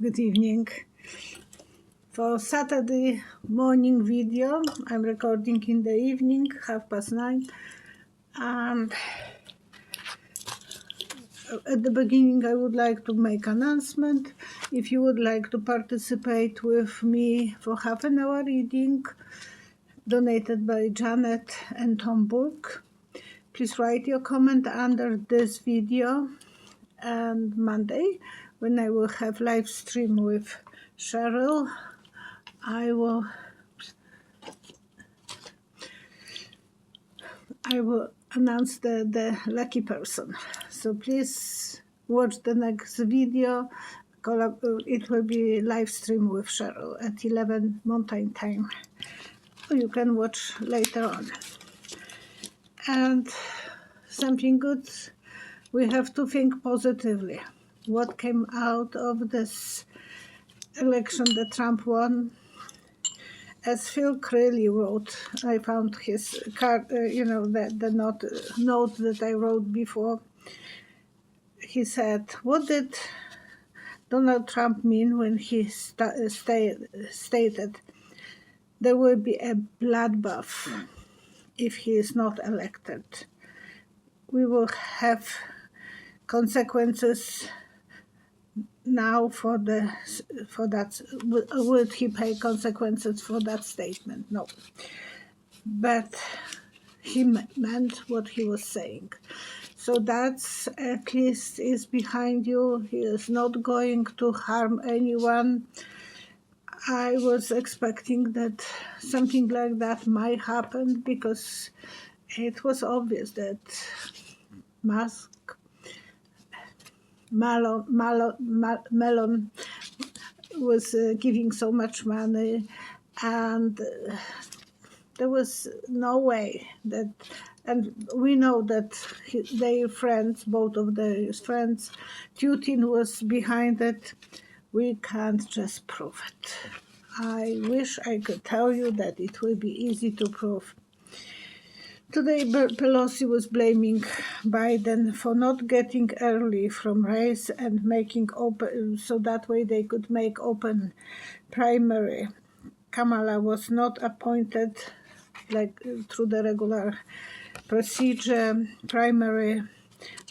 Good evening. For Saturday morning video, I'm recording in the evening, 9:30. And at the beginning, I would like to make announcement. If you would like to participate with me for half an hour reading, donated by Janet and Tom Burke, please write your comment under this video. And Monday, when I will have live stream with Cheryl, I will announce the lucky person. So please watch the next video. It will be live stream with Cheryl at 11 Mountain Time. You can watch later on. And something good, we have to think positively. What came out of this election that Trump won? As Phil Crilly wrote, I found his card, the note that I wrote before. He said, what did Donald Trump mean when he stated there will be a bloodbath if he is not elected? We will have consequences now for that. Would he pay consequences for that statement? No. But he meant what he was saying. So that's at least is behind you. He is not going to harm anyone. I was expecting that something like that might happen because it was obvious that Musk, Melon was giving so much money, and there was no way that, and we know that their friends, both of their friends, Putin was behind it. We can't just prove it. I wish I could tell you that it will be easy to prove. Today, Pelosi was blaming Biden for not getting early from race and making open, so that way they could make open primary. Kamala was not appointed through the regular procedure, primary,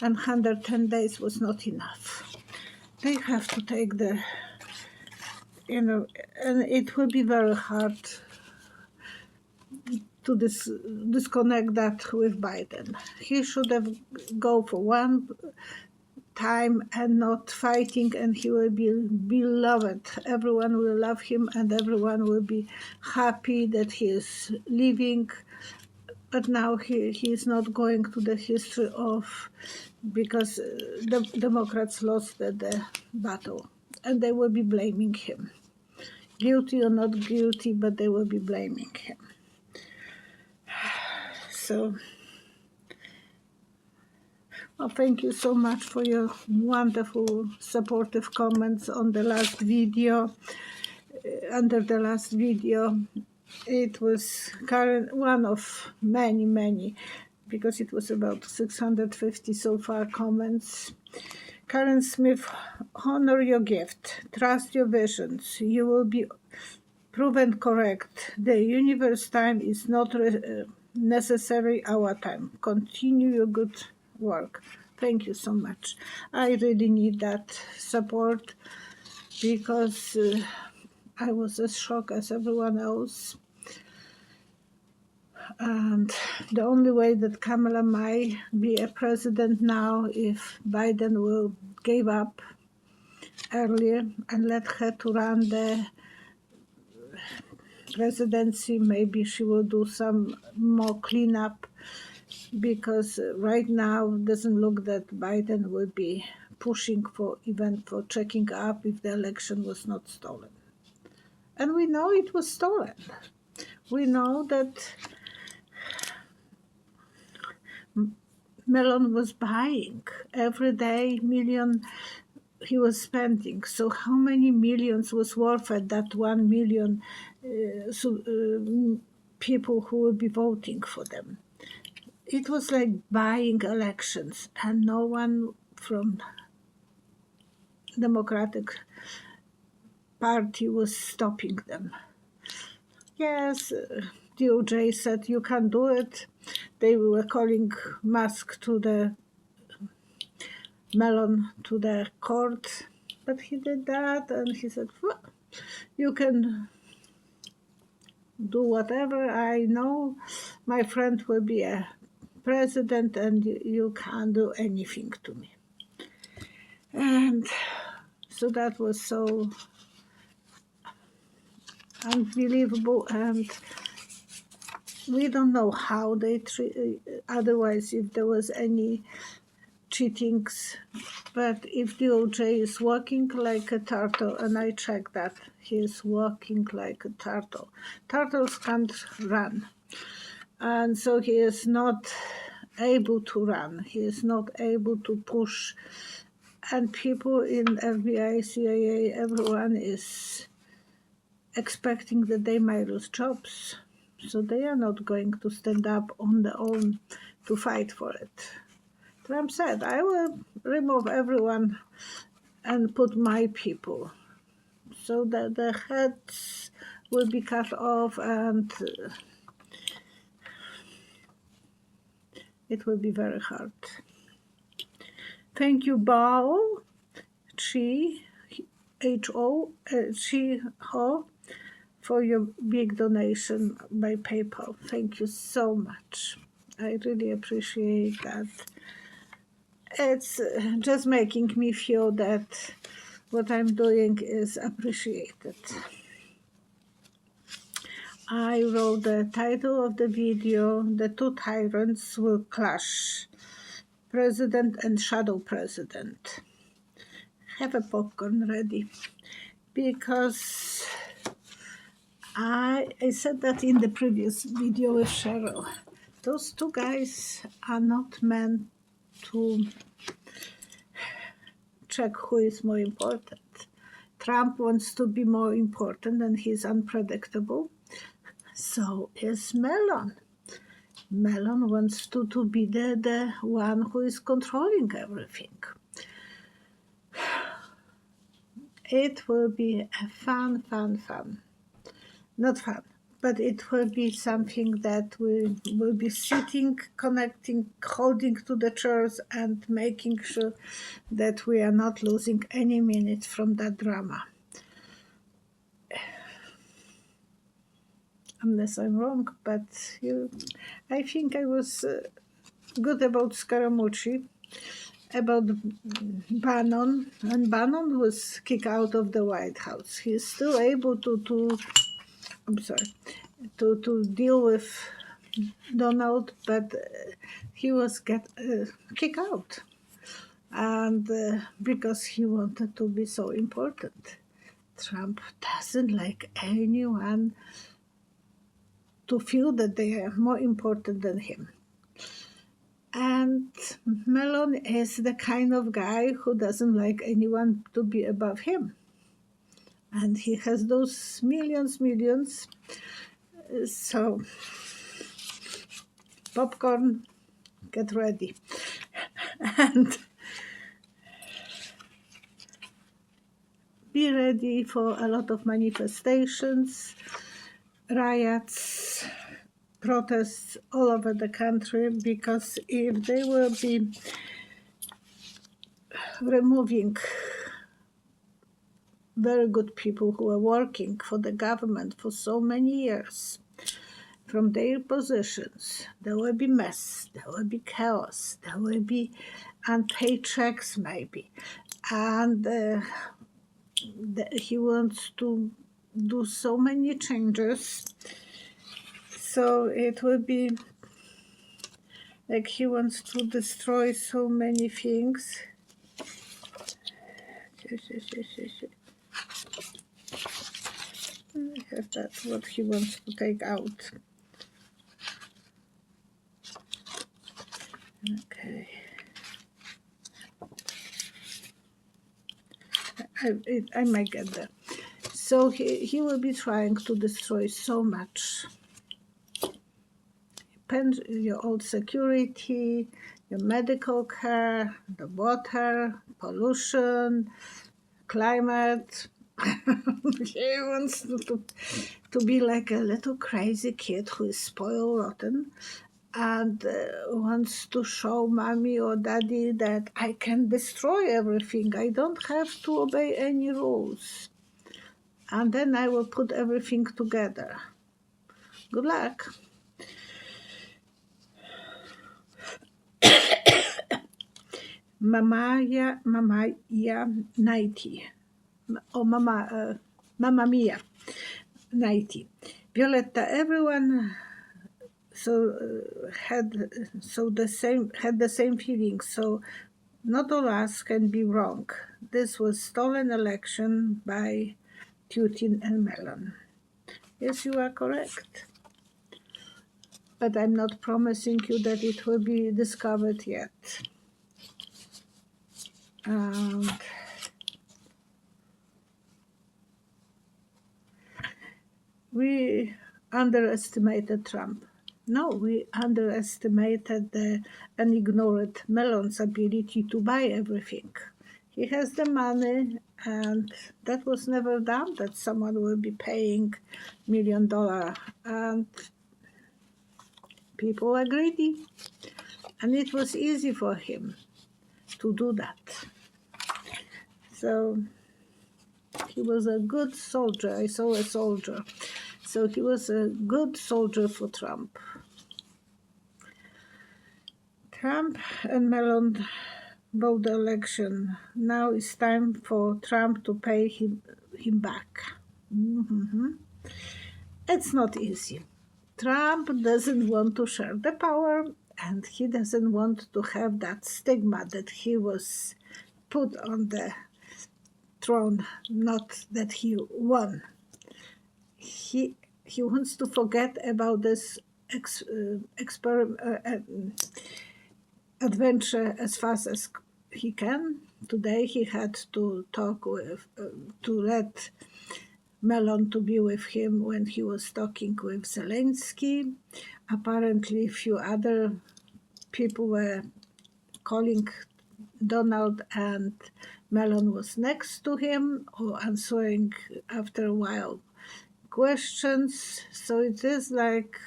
and 110 days was not enough. They have to take and it will be very hard to disconnect that with Biden. He should have go for one time and not fighting, and he will be beloved. Everyone will love him and everyone will be happy that he is leaving. But now he is not going to the history of, because the Democrats lost the battle and they will be blaming him. Guilty or not guilty, but they will be blaming him. So, well, thank you so much for your wonderful, supportive comments on the last video. Under the last video, it was one of many, because it was about 650 so far comments. Karen Smith, honor your gift, trust your visions. You will be proven correct. The universe time is not necessary our time. Continue your good work. Thank you so much. I really need that support because I was as shocked as everyone else. And the only way that Kamala might be a president now if Biden will give up earlier and let her to run the presidency. Maybe she will do some more cleanup, because right now it doesn't look that Biden will be pushing for checking up if the election was not stolen. And we know it was stolen. We know that Melon was buying every day million he was spending. So how many millions was worth at that 1 million people who will be voting for them? It was like buying elections, and no one from Democratic party was stopping them. Yes, DOJ said you can't do it. They were calling Musk to the Melon to the court, but he did that, and he said, well, you can do whatever. I know my friend will be a president, and you can't do anything to me. And so that was so unbelievable, and we don't know how they treat. Otherwise, if there was any cheatings, but if DOJ is working like a turtle, and I checked that, he is working like a turtle. Turtles can't run, and so he is not able to run. He is not able to push, and people in FBI, CIA, everyone is expecting that they might lose jobs. So they are not going to stand up on their own to fight for it. Trump said, I will remove everyone and put my people, so that the heads will be cut off, and it will be very hard. Thank you, Bao, Ho, for your big donation by PayPal. Thank you so much. I really appreciate that. It's just making me feel that what I'm doing is appreciated. I wrote the title of the video, The Two Tyrants Will Clash, President and Shadow President. Have a popcorn ready, because I said that in the previous video with Cheryl. Those two guys are not meant to check who is more important. Trump wants to be more important, and he's unpredictable. So is Melon. Melon wants to be the one who is controlling everything. It will be a fun. Not fun, but it will be something that we will be sitting, connecting, holding to the chairs, and making sure that we are not losing any minutes from that drama. Unless I'm wrong, but I think I was good about Scaramucci, about Bannon, and Bannon was kicked out of the White House. He's still able to deal with Donald, but he was kicked out, and because he wanted to be so important. Trump doesn't like anyone to feel that they are more important than him. And Melon is the kind of guy who doesn't like anyone to be above him. And he has those millions. So, popcorn, get ready. And be ready for a lot of manifestations, riots, protests all over the country, because if they will be removing very good people who are working for the government for so many years from their positions, there will be mess, there will be chaos, there will be unpaid checks maybe, and he wants to do so many changes. So it will be like he wants to destroy so many things. I have that's what he wants to take out. Okay. I might get there. So he will be trying to destroy so much. Your old security, your medical care, the water, pollution, climate, He wants to be like a little crazy kid who is spoiled rotten and wants to show mommy or daddy that I can destroy everything. I don't have to obey any rules. And then I will put everything together. Good luck. Mamma 90. Or Mamma Mia 90. Violetta, everyone had the same feelings. So not all us can be wrong. This was stolen election by Putin and Melon. Yes, you are correct. But I'm not promising you that it will be discovered yet. We underestimated Trump. No, we underestimated and ignored Melon's ability to buy everything. He has the money, and that was never done, that someone will be paying $1 million. And people are greedy. And it was easy for him to do that. So he was a good soldier. I saw a soldier. So he was a good soldier for Trump. Trump and Melon bought the election. Now it's time for Trump to pay him back. It's not easy. Trump doesn't want to share the power, and he doesn't want to have that stigma that he was put on the throne, not that he won. He wants to forget about this adventure as fast as he can. Today he had to talk with, to let Melon to be with him when he was talking with Zelensky. Apparently, a few other people were calling Donald, and Melon was next to him or answering after a while questions. So it is like,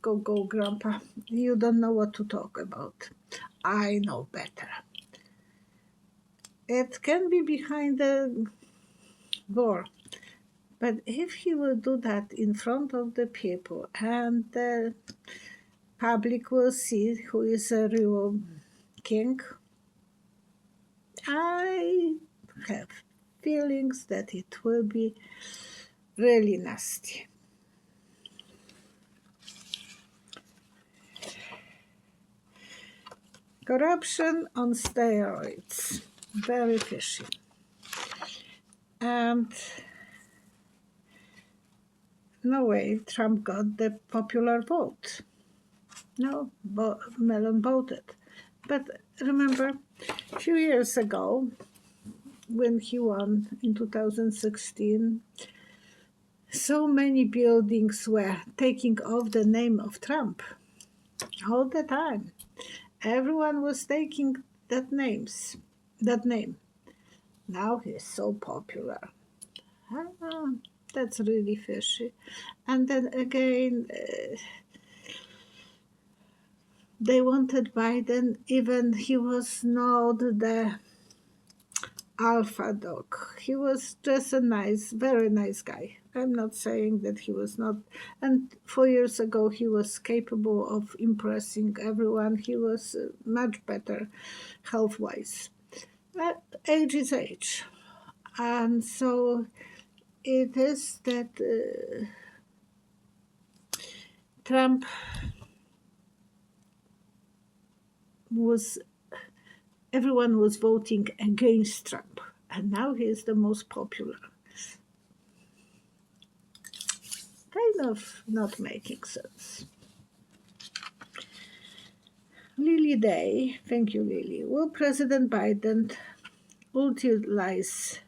go, Grandpa. You don't know what to talk about. I know better. It can be behind the door. But if he will do that in front of the people and the public will see who is a real king, I have feelings that it will be really nasty. Corruption on steroids, very fishy. And no way Trump got the popular vote. No, Melon voted. But remember, a few years ago, when he won in 2016, so many buildings were taking off the name of Trump all the time. Everyone was taking that name. Now he's so popular. That's really fishy. And then again, they wanted Biden, even he was not the alpha dog. He was just a very nice guy. I'm not saying that he was not. And 4 years ago, he was capable of impressing everyone. He was much better health-wise. Age is age. And so it is that Trump everyone was voting against Trump, and now he is the most popular. Kind of not making sense. Lily Day, thank you, Lily. Will President Biden utilize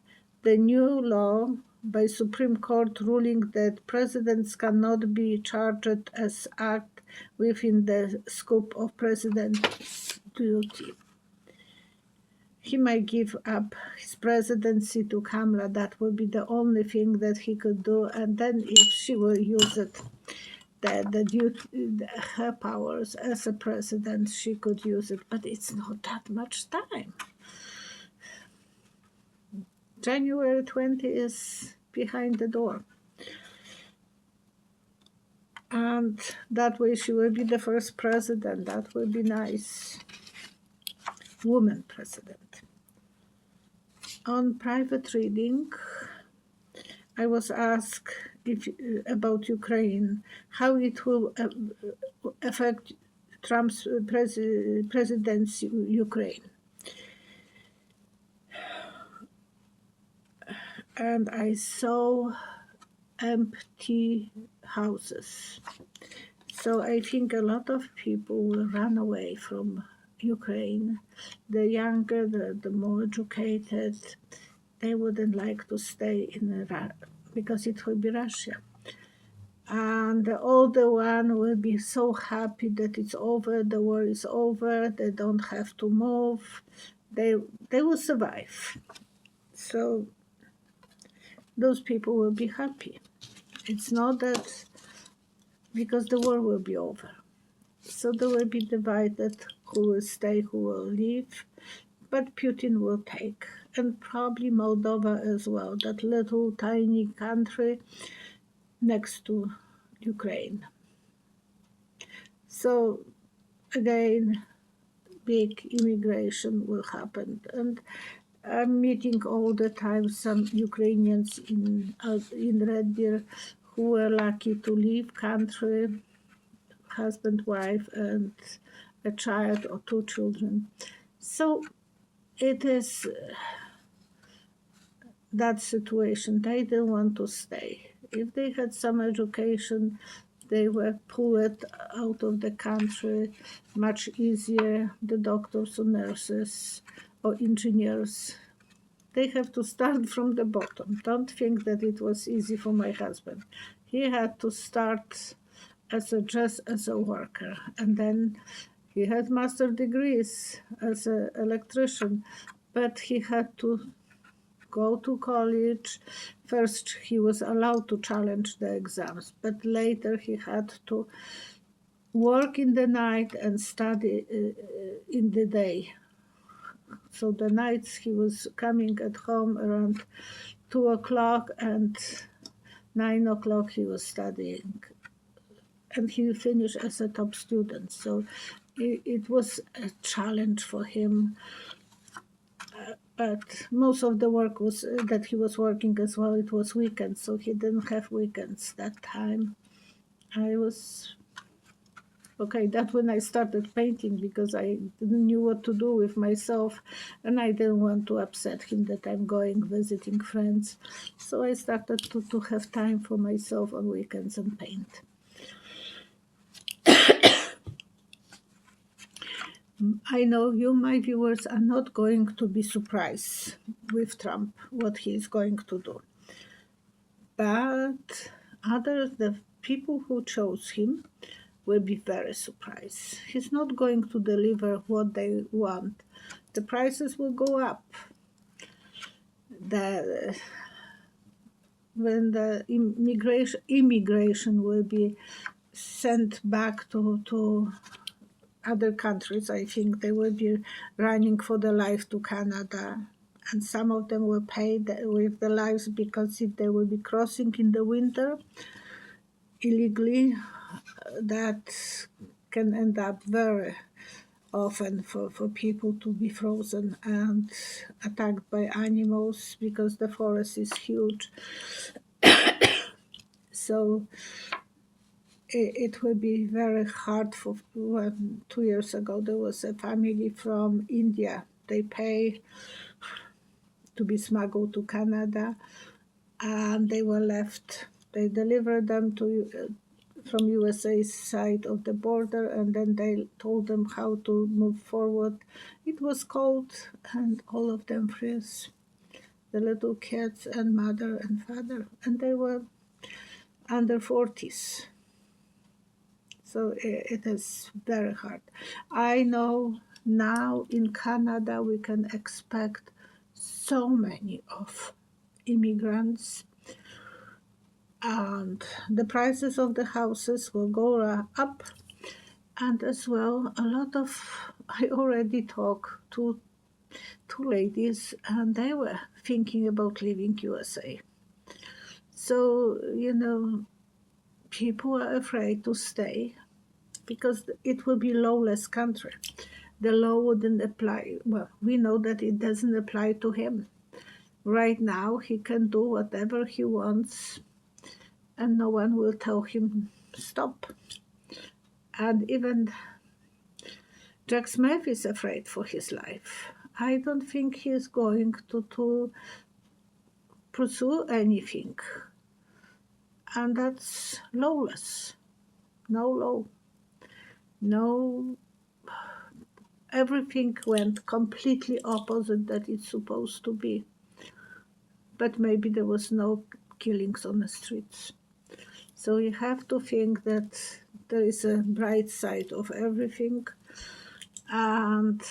the new law by Supreme Court ruling that presidents cannot be charged as act within the scope of president's duty? he might give up his presidency to Kamala. That would be the only thing that he could do. And then if she will use it, her powers as a president, she could use it. But it's not that much time. January 20 is behind the door. And that way she will be the first president. That would be nice. Woman president. On private reading, I was asked about Ukraine, how it will affect Trump's presidency Ukraine. And I saw empty houses. So I think a lot of people will run away from Ukraine. The younger, the more educated, they wouldn't like to stay in Iraq because it will be Russia. And the older one will be so happy that it's over, the war is over, they don't have to move, they will survive. So those people will be happy. It's not that because the war will be over. So they will be divided who will stay, who will leave, but Putin will take. And probably Moldova as well, that little tiny country next to Ukraine. So again, big immigration will happen. And I'm meeting all the time some Ukrainians in Red Deer who were lucky to leave country, husband, wife, and a child or two children. So it is that situation. They didn't want to stay. If they had some education, they were pulled out of the country much easier. The doctors or nurses or engineers, they have to start from the bottom. Don't think that it was easy for my husband. He had to start just as a worker, and then he had master degrees as an electrician, but he had to go to college. First, he was allowed to challenge the exams, but later he had to work in the night and study in the day. So the nights he was coming at home around 2 o'clock, and 9 o'clock he was studying. And he finished as a top student. So it was a challenge for him. But most of the work was that he was working as well, it was weekends, so he didn't have weekends that time. I was okay, that's when I started painting, because I didn't knew what to do with myself, and I didn't want to upset him that I'm going visiting friends. So I started to have time for myself on weekends and paint. I know you, my viewers, are not going to be surprised with Trump, what he is going to do. But the people who chose him will be very surprised. He's not going to deliver what they want. The prices will go up. When the immigration will be sent back to other countries, I think they will be running for their life to Canada. And some of them will pay with their lives, because if they will be crossing in the winter illegally, that can end up very often for people to be frozen and attacked by animals, because the forest is huge. So it will be very hard. 2 years ago, there was a family from India. They pay to be smuggled to Canada, and they were left. They delivered them from USA side of the border, and then they told them how to move forward. It was cold, and all of them froze. The little kids and mother and father, and they were under 40s. So it is very hard. I know Now in Canada, we can expect so many of immigrants, and the prices of the houses will go up. And as well, a lot of, I already talked to two ladies, and they were thinking about leaving USA. So, people are afraid to stay because it will be lawless country. The law wouldn't apply. Well, we know that it doesn't apply to him. Right now, he can do whatever he wants, and no one will tell him stop. And even Jack Smith is afraid for his life. I don't think he's going to pursue anything. And that's lawless. No law. No, everything went completely opposite that it's supposed to be. But maybe there was no killings on the streets. So you have to think that there is a bright side of everything. And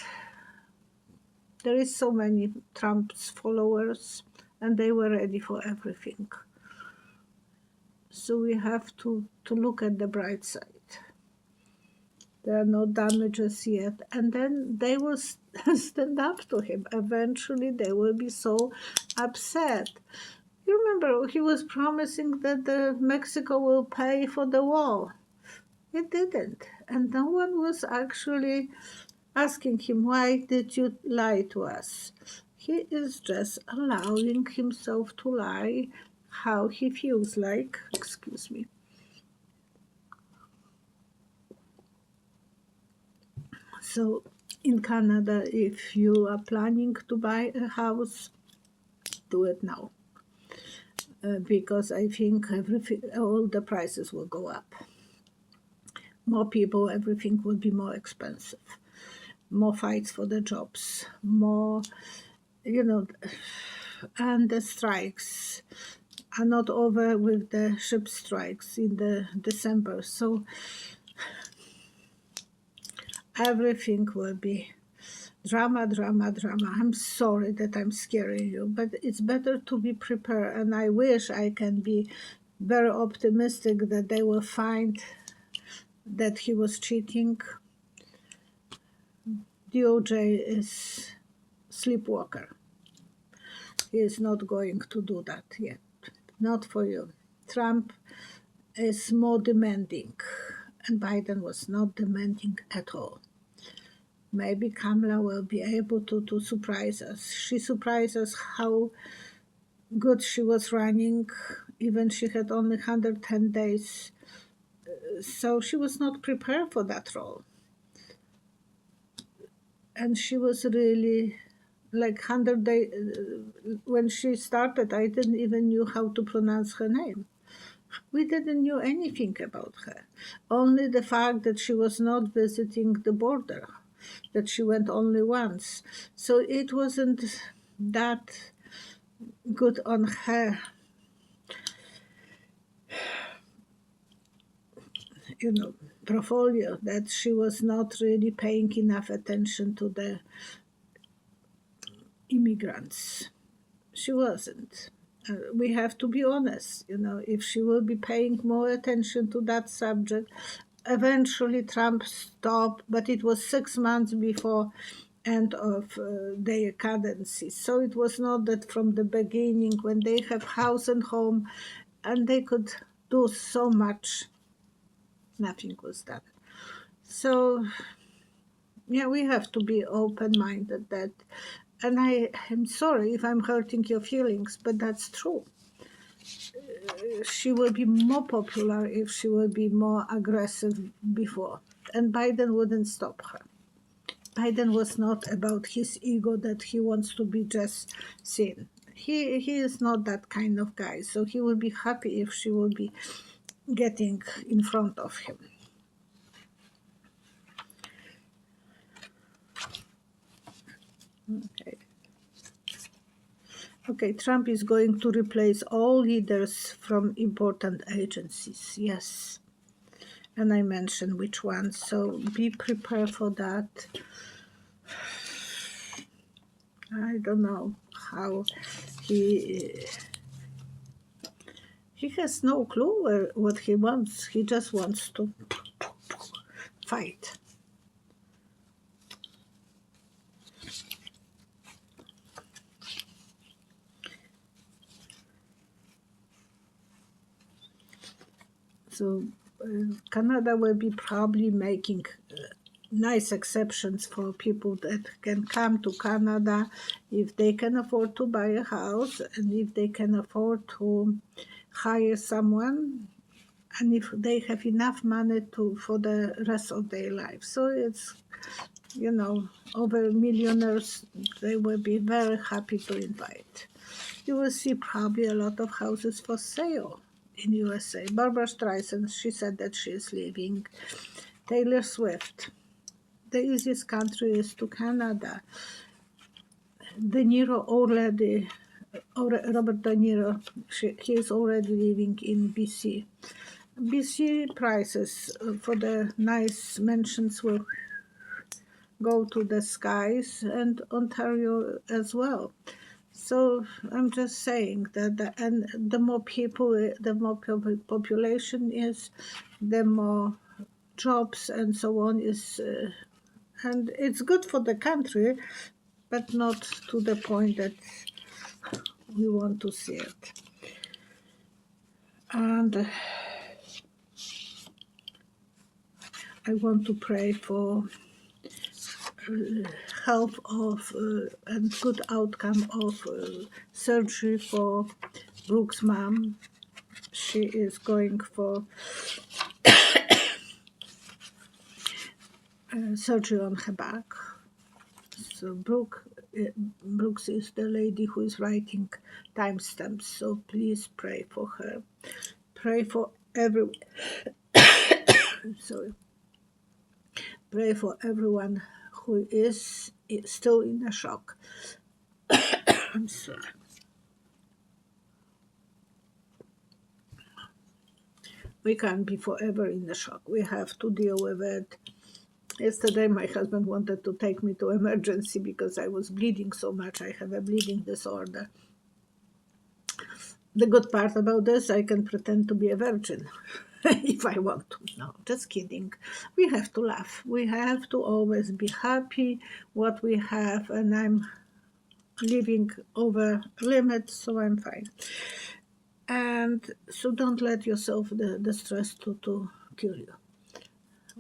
there is so many Trump's followers, and they were ready for everything. So we have to look at the bright side. There are no damages yet, and then they will stand up to him. Eventually, they will be so upset. You remember, he was promising that Mexico will pay for the wall. It didn't, and no one was actually asking him, why did you lie to us? He is just allowing himself to lie how he feels like. Excuse me. So in Canada, if you are planning to buy a house, do it now. Because I think all the prices will go up. More people, everything will be more expensive. More fights for the jobs, more, and the strikes are not over with the ship strikes in the December. So everything will be drama, drama, drama. I'm sorry that I'm scaring you, but it's better to be prepared. And I wish I can be very optimistic that they will find that he was cheating. DOJ is sleepwalker. He is not going to do that yet. Not for you. Trump is more demanding, and Biden was not demanding at all. Maybe Kamala will be able to surprise us. She surprised us how good she was running, even she had only 110 days. So she was not prepared for that role. And she was really like 100 days. When she started, I didn't even knew how to pronounce her name. We didn't know anything about her. Only the fact that she was not visiting the border, that she went only once. So it wasn't that good on her, portfolio, that she was not really paying enough attention to the immigrants. She wasn't. We have to be honest, if she will be paying more attention to that subject. Eventually Trump stopped, but it was 6 months before end of their candidacy. So it was not that from the beginning, when they have house and home and they could do so much, nothing was done. So yeah, we have to be open-minded that, and I am sorry if I'm hurting your feelings, but that's true. She will be more popular if she will be more aggressive before, and Biden wouldn't stop her. Biden was not about his ego that he wants to be just seen. He is not that kind of guy, so he will be happy if she will be getting in front of him. Okay, Trump is going to replace all leaders from important agencies. Yes. And I mentioned which ones, so be prepared for that. I don't know how he he has no clue what he wants. He just wants to fight. So Canada will be probably making nice exceptions for people that can come to Canada if they can afford to buy a house and if they can afford to hire someone and if they have enough money to for the rest of their life. So it's, over millionaires, they will be very happy to invite. You will see probably a lot of houses for sale in USA. Barbara Streisand, she said that she is leaving. Taylor Swift. The easiest country is to Canada. De Niro already, Robert De Niro, he is already living in BC. BC prices for the nice mansions will go to the skies, and Ontario as well. So I'm just saying that, and the more people, the more population is, the more jobs and so on is, and it's good for the country, but not to the point that we want to see it. And I want to pray for health of and good outcome of surgery for Brooke's mom. She is going for surgery on her back. So Brooks is the lady who is writing timestamps. So please pray for her. Pray for sorry. Pray for everyone who is still in a shock. I'm sorry. We can't be forever in a shock. We have to deal with it. Yesterday, my husband wanted to take me to emergency because I was bleeding so much. I have a bleeding disorder. The good part about this, I can pretend to be a virgin if I want to. No, just kidding. We have to laugh. We have to always be happy what we have, and I'm living over limits, so I'm fine. And so don't let yourself the stress to kill you.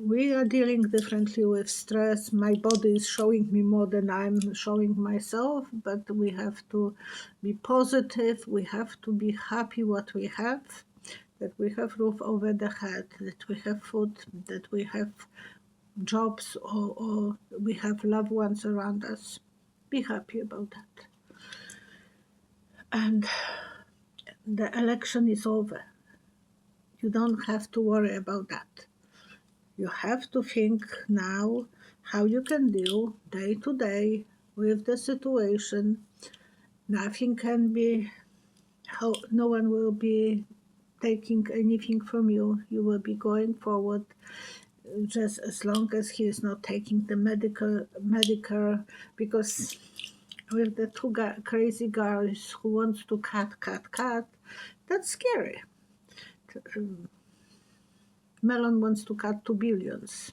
We are dealing differently with stress. My body is showing me more than I'm showing myself, but we have to be positive. We have to be happy what we have, that we have roof over the head, that we have food, that we have jobs, or we have loved ones around us. Be happy about that. And the election is over. You don't have to worry about that. You have to think now how you can deal day to day with the situation. Nothing can be, no one will be taking anything from you. You will be going forward just as long as he is not taking the Medicare, because with the two crazy guys who wants to cut, that's scary. Melon wants to cut 2 billions.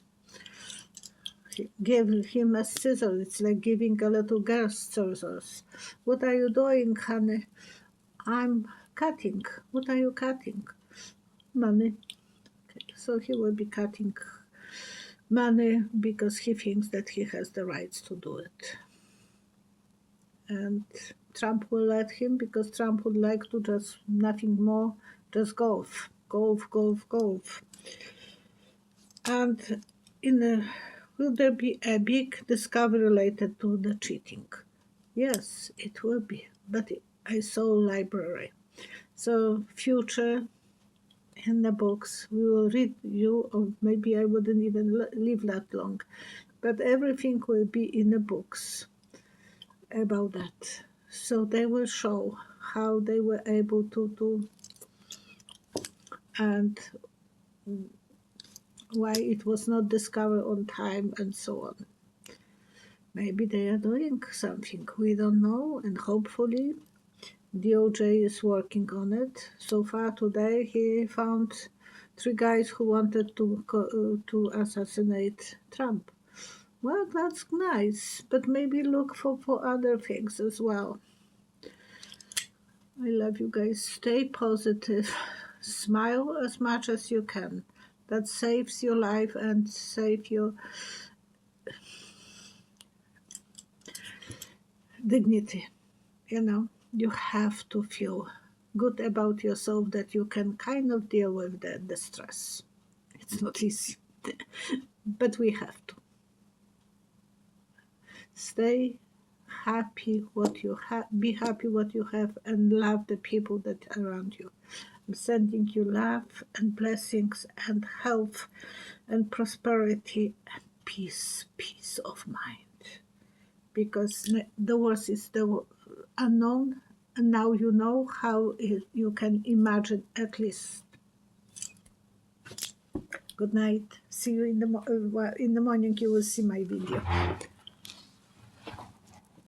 Give him a scissor. It's like giving a little girl scissors. What are you doing, honey? I'm cutting. What are you cutting? Money. Okay. So he will be cutting money because he thinks that he has the rights to do it. And Trump will let him because Trump would like to just nothing more, just golf. And will there be a big discovery related to the cheating? Yes, it will be. But I saw library. So future in the books, we will read you, or maybe I wouldn't even live that long. But everything will be in the books about that. So they will show how they were able to do and why it was not discovered on time and so on. Maybe they are doing something. We don't know, and hopefully DOJ is working on it. So far today, he found 3 guys who wanted to assassinate Trump. Well, that's nice, but maybe look for other things as well. I love you guys. Stay positive. Smile as much as you can. That saves your life and save your dignity. You know, you have to feel good about yourself that you can kind of deal with the stress. It's not easy, but we have to. Stay happy what you have, be happy what you have, and love the people that are around you. I'm sending you love and blessings and health and prosperity and peace of mind. Because the worst is the unknown, and now you know how you can imagine at least. Good night. See you in the morning. You will see my video.